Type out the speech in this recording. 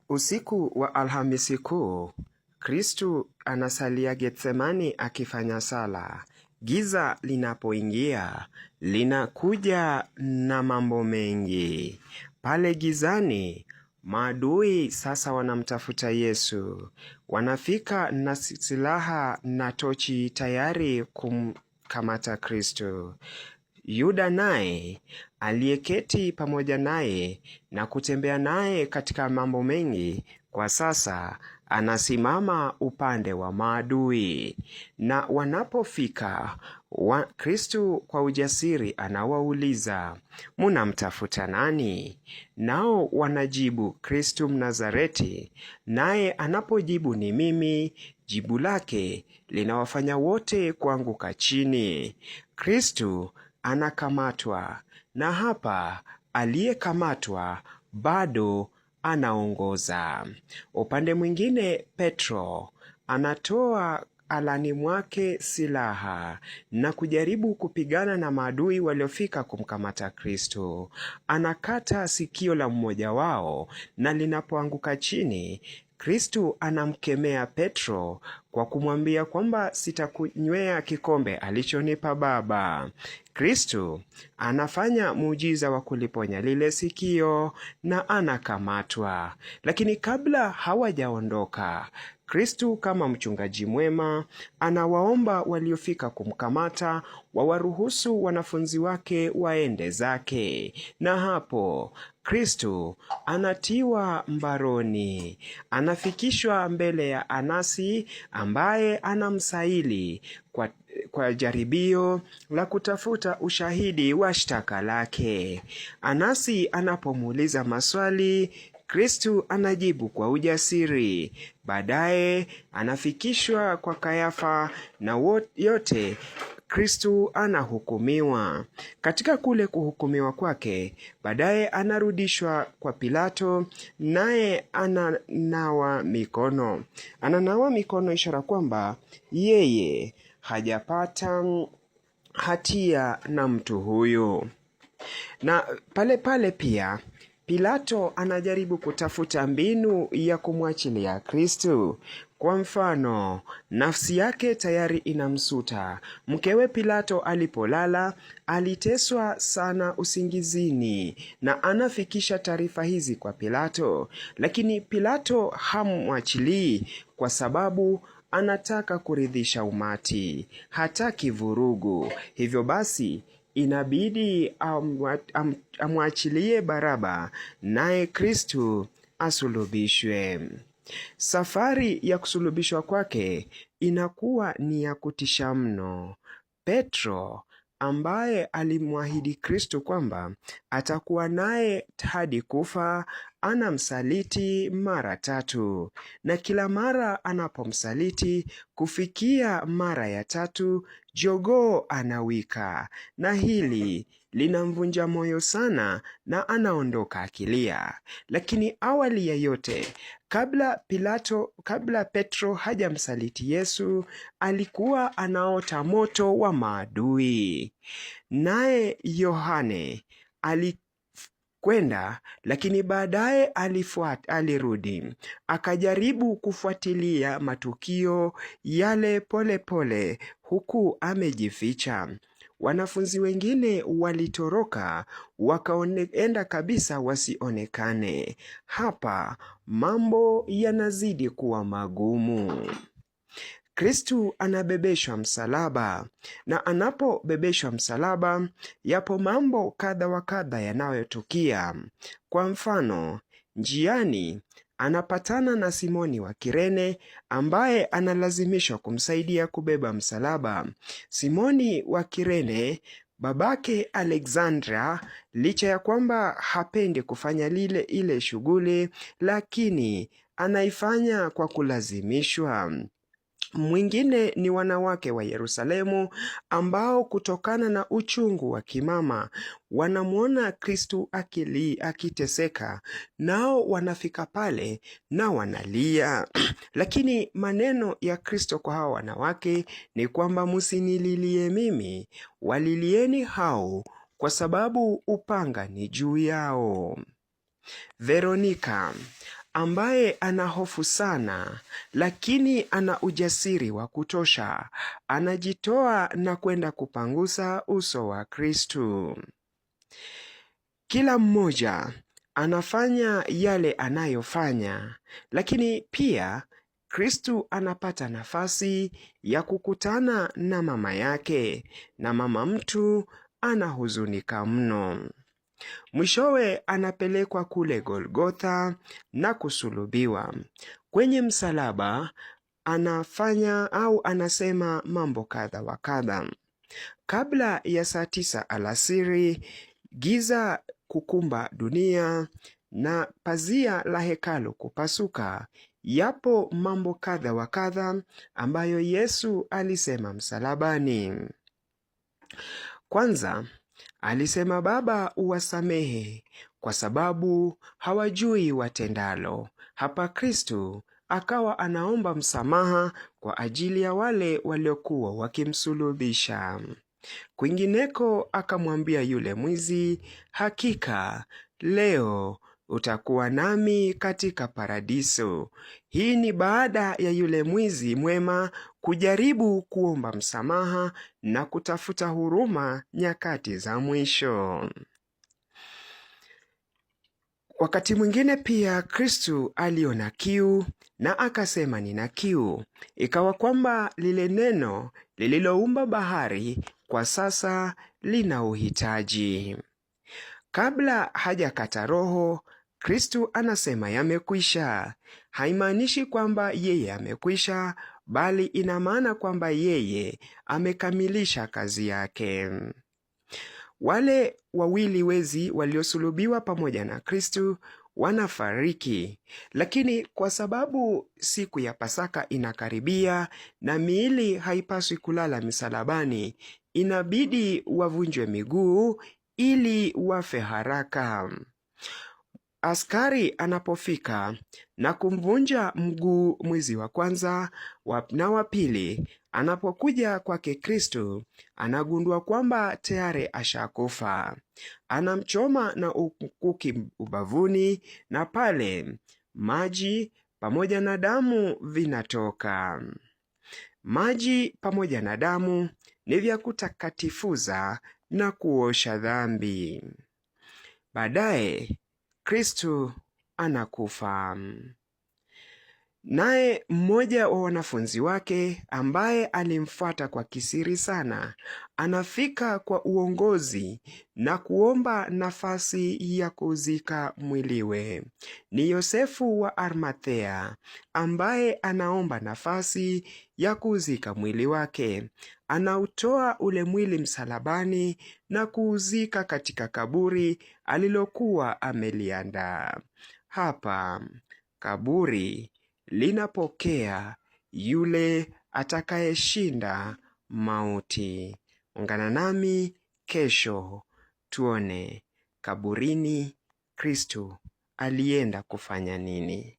Usiku wa Alhamisi Kuu, Kristu anasalia Getsemani akifanya sala. Giza linapoingia, linakuja na mambo mengi. Pale gizani, maadui sasa wanamtafuta Yesu. Wanafika na silaha na tochi tayari kumkamata Kristu. Yuda naye aliyeketi pamoja naye na kutembea naye katika mambo mengi, kwa sasa anasimama upande wa maadui. Na wanapofika Kristu kwa ujasiri anawauliza, "Munamtafuta nani?" Nao wanajibu, "Kristu Mnazareti." Naye anapojibu, "Ni mimi," jibu lake linawafanya wote kuanguka chini. Kristu anakamatwa, na hapa aliyekamatwa bado anaongoza. Upande mwingine, Petro anatoa alani mwake silaha na kujaribu kupigana na maadui waliofika kumkamata Kristo. Anakata sikio la mmoja wao, na linapoanguka chini, Kristo anamkemea Petro kwa kumwambia kwamba sitakunywea kikombe alichonipa Baba. Kristo anafanya muujiza wa kuliponya lile sikio na anakamatwa. Lakini kabla hawajaondoka, Kristo kama mchungaji mwema anawaomba waliofika kumkamata wawaruhusu wanafunzi wake waende zake. Na hapo Kristo anatiwa mbaroni, anafikishwa mbele ya Anasi ambaye anamsaili kwa jaribio la kutafuta ushahidi wa shtaka lake. Anasi anapomuuliza maswali, Kristo anajibu kwa ujasiri. Baadaye anafikishwa kwa Kayafa na yote Kristo anahukumiwa. Katika kule kuhukumiwa kwake, baadaye anarudishwa kwa Pilato, naye ananawa mikono, ishara kwamba yeye hajapata hatia na mtu huyu. Na pale pia Pilato anajaribu kutafuta mbinu ya kumwachilia Kristo. Kwa mfano, nafsi yake tayari inamsuta. Mkewe Pilato alipolala, aliteswa sana usingizini, na anafikisha taarifa hizi kwa Pilato. Lakini Pilato hamwachilii kwa sababu anataka kuridhisha umati, hataki vurugu. Hivyo basi inabidi amwachilie Baraba, naye Kristo asulubishwe. Safari ya kusulubishwa kwake inakuwa ni ya kutisha mno. Petro ambaye alimwahidi Kristo kwamba atakuwa naye hadi kufa, anamsaliti mara 3, na kila mara anapomsaliti kufikia mara ya 3, jogoo anawika, na hili linamvunja moyo sana na anaondoka akilia. Lakini awali ya yote, kabla Petro hajamsaliti Yesu, alikuwa anaota moto wa maadui. Naye Yohane alikwenda, lakini baadaye alirudi, akajaribu kufuatilia matukio yale pole huku amejificha. Wanafunzi wengine walitoroka, wakaenda kabisa wasionekane. Hapa mambo yanazidi kuwa magumu. Kristo anabebeshwa msalaba, na anapobebeshwa msalaba, yapo mambo kadha wa kadha yanayotukia. Kwa mfano, njiani anapatana na Simoni wa Kirene ambaye analazimishwa kumsaidia kubeba msalaba. Simoni wa Kirene, babake Alexandra, licha ya kwamba hapendi kufanya ile shughuli, lakini anaifanya kwa kulazimishwa. Mwingine ni wanawake wa Yerusalemu ambao kutokana na uchungu wa kimama wanamwona Kristo akiteseka, nao wanafika pale na wanalia. Lakini maneno ya Kristo kwa hao wanawake ni kwamba msinililie mimi, walilieni hao, kwa sababu upanga ni juu yao. Veronika ambaye ana hofu sana, lakini ana ujasiri wa kutosha, anajitoa na kwenda kupangusa uso wa Kristo. Kila mmoja anafanya yale anayofanya, lakini pia Kristo anapata nafasi ya kukutana na mama yake, na mama mtu anahuzunika mno. Mwishowe anapelekwa kule Golgotha na kusulubiwa. Kwenye msalaba anafanya au anasema mambo kadha wa kadha. Kabla ya saa 9 alasiri, giza kukumba dunia na pazia la hekalu kupasuka, yapo mambo kadha wa kadha ambayo Yesu alisema msalabani. Kwanza, alisema, Baba, uwasamehe kwa sababu hawajui watendalo. Hapa Kristo akawa anaomba msamaha kwa ajili ya wale waliokuwa wakimsulubisha. Kwingineko akamwambia yule mwizi, hakika leo utakuwa nami katika paradiso. Hii ni baada ya yule mwizi mwema kujaribu kuomba msamaha na kutafuta huruma nyakati za mwisho. Wakati mwingine pia Kristo aliona kiu na akasema, nina kiu. Ikawa kwamba lile neno lililoumba bahari kwa sasa lina uhitaji. Kabla hajakata roho, Kristo anasema yamekwisha. Haimaanishi kwamba yeye amekwisha, bali ina maana kwamba yeye amekamilisha kazi yake. Wale wawili wezi waliosulubiwa pamoja na Kristo wanafariki, lakini kwa sababu siku ya Pasaka inakaribia na miili haipaswi kulala misalabani, inabidi wavunjwe miguu ili wafe haraka. Askari anapofika na kumvunja mguu mwizi wa kwanza na wa pili, anapokuja kwake Kristo, anagundua kwamba tayari ashakufa. Anamchoma na ukuki ubavuni, na pale maji pamoja na damu vinatoka. Maji pamoja na damu ni vya kutakatifuza na kuosha dhambi. Baadaye Kristo anakufa. Naye mmoja wa wanafunzi wake ambaye alimfuata kwa kisiri sana, anafika kwa uongozi na kuomba nafasi ya kuzika mwiliwe. Ni Yosefu wa Arimathea ambaye anaomba nafasi ya kuzika mwili wake. Anautoa ule mwili msalabani na kuuzika katika kaburi alilokuwa ameliandaa. Hapa kaburi linapokea yule atakayeshinda mauti. Ungana nami kesho tuone kaburini Kristo alienda kufanya nini.